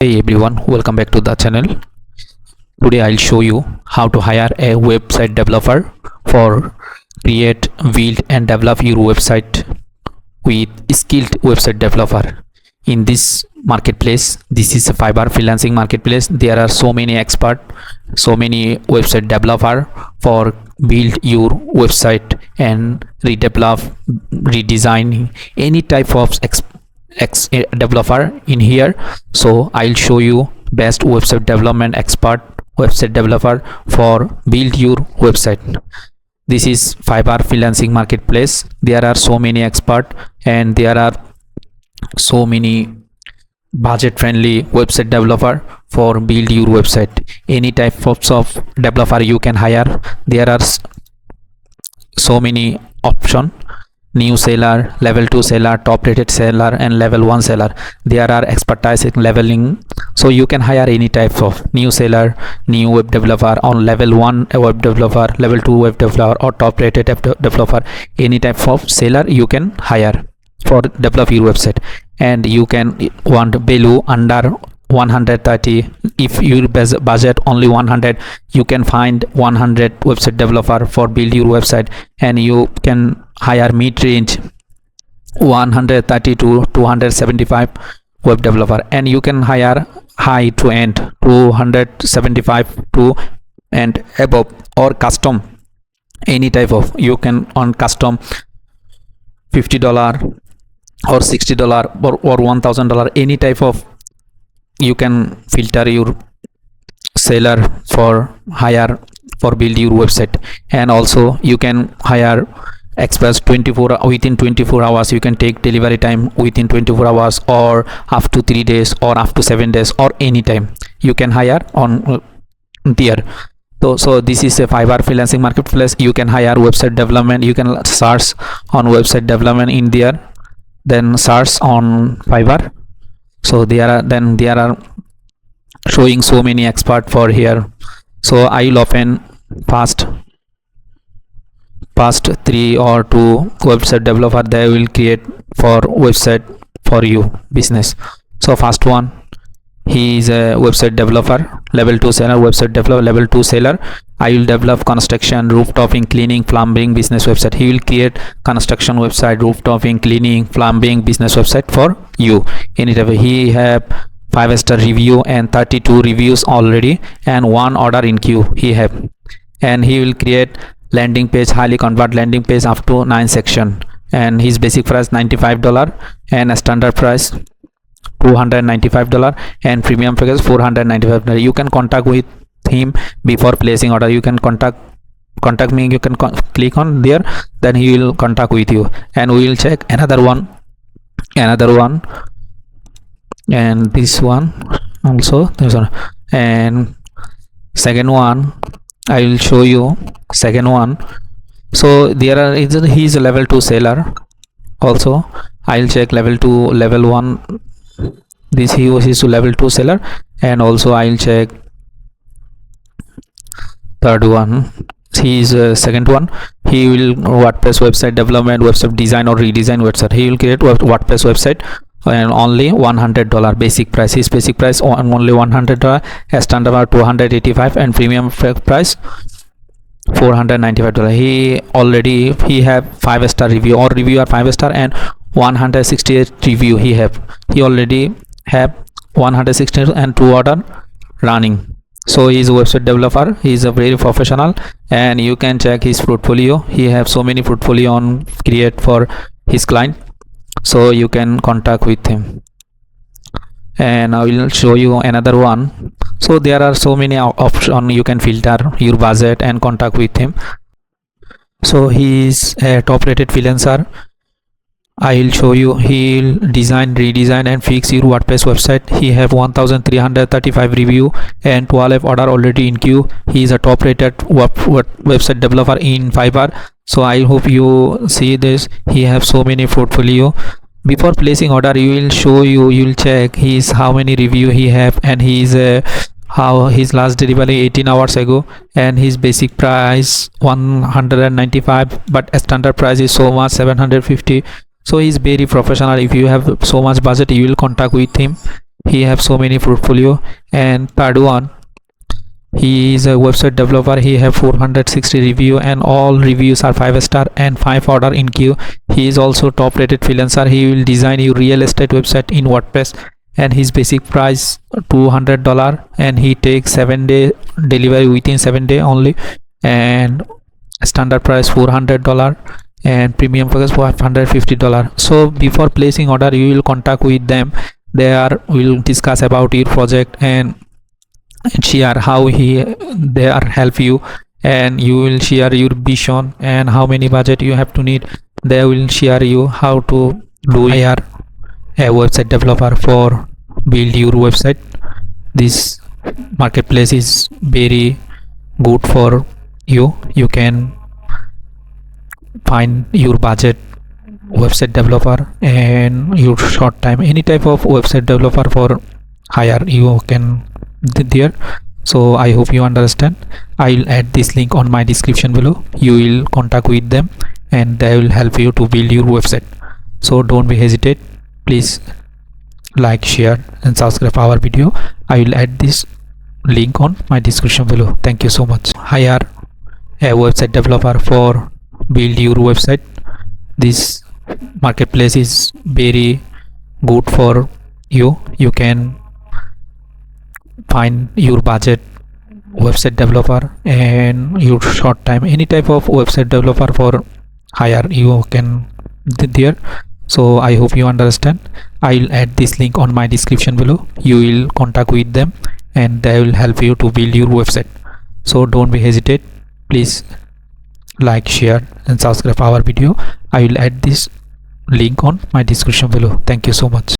Hey everyone, welcome back to the channel. Today I'll show you how to hire a website developer for create, build and develop your website with skilled website developer. In this marketplace, this is a Fiverr freelancing marketplace. There are so many experts, so many website developer for build your website and redevelop, redesign any type of developer in here. So I'll show you best website development expert website developer for build your website. This is Fiverr freelancing marketplace. There are so many experts and there are so many budget friendly website developer for build your website. Any type of developer you can hire. There are so many options: new seller, level 2 seller, top rated seller and level 1 seller. There are expertise in leveling, so you can hire any type of new seller, new web developer, on level 1 web developer, level 2 web developer or top rated developer. Any type of seller you can hire for develop your website. And you can want value under 130. If your budget only 100, you can find 100 website developer for build your website, and you can hire mid-range 130 to 275 web developer, and you can hire high to end 275 to and above, or custom any type of. You can on custom $50 or $60 or $1000, any type of. You can filter your seller for hire for build your website. And also you can hire express 24 within 24 hours. You can take delivery time within 24 hours or up to 3 days or up to 7 days or any time you can hire on there. So this is a Fiverr freelancing marketplace. You can hire website development. You can search on website development in there, then search on Fiverr. So there are showing so many expert for here. So I will open past 3 or 2 website developer they will create for website for you business. So first one, he is a website developer, level 2 seller, website developer, level 2 seller. I will develop construction, rooftopping, cleaning, plumbing business website. He will create construction website, rooftopping, cleaning, plumbing business website for you. Anytime. He have 5-star review and 32 reviews already and 1 order in queue he have. And he will create landing page, highly convert landing page up to 9 section, and his basic price $95 and a standard price $295 and premium package $495. You can contact with him before placing order. You can contact me. You can click on there, then he will contact with you. And we will check another one, and this one also, this one, and second one I will show you. Second one, so there are he is a level 2 seller also. I will check level 2, level 1. This he is to level 2 seller. And also I will check third one. He is a second one. He will WordPress website development, website design or redesign website. He will create WordPress website and only $100 basic price. His basic price on only $100, a standard $285 and premium price $495. He have 5-star review, or reviewer 5-star and 168 review he already have 160 and 2 order running. So he is a website developer. He is a very professional, and you can check his portfolio. He have so many portfolio on create for his client, so you can contact with him. And I will show you another one. So there are so many options. You can filter your budget and contact with him. So he is a top rated freelancer. I will show you. He will design, redesign and fix your WordPress website. He have 1335 review and 12 order already in queue. He is a top rated website developer in Fiverr. So I hope you see this. He have so many portfolio. Before placing order, you will check how many review he have, and he is how his last delivery 18 hours ago, and his basic price 195, but standard price is so much 750. So he's very professional. If you have so much budget, you will contact with him he have so many portfolio. And third one, he is a website developer. He have 460 review and all reviews are 5 star and 5 order in queue. He is also top rated freelancer. He will design you real estate website in WordPress, and his basic price $200, and he takes 7-day delivery within 7 day only, and standard price $400 and premium package $550. So before placing order, you will contact with them. There will discuss about your project and share how they are help you, and you will share your vision and how many budget you have to need. They will share you how to do hire a website developer for build your website. This marketplace is very good for you. You can find your budget website developer and your short time. Any type of website developer for hire you can there. So I hope you understand. I'll add this link on my description below. You will contact with them and they will help you to build your website. So don't be hesitate. Please like, share and subscribe our video. I will add this link on my description below. Thank you so much. Hire a website developer for build your website. This marketplace is very good for you. You can find your budget website developer and your short time. Any type of website developer for hire you can there. So I hope you understand. I'll add this link on my description below. You will contact with them and they will help you to build your website. So don't be hesitate. Please like, share and subscribe our video. I will add this link on my description below. Thank you so much.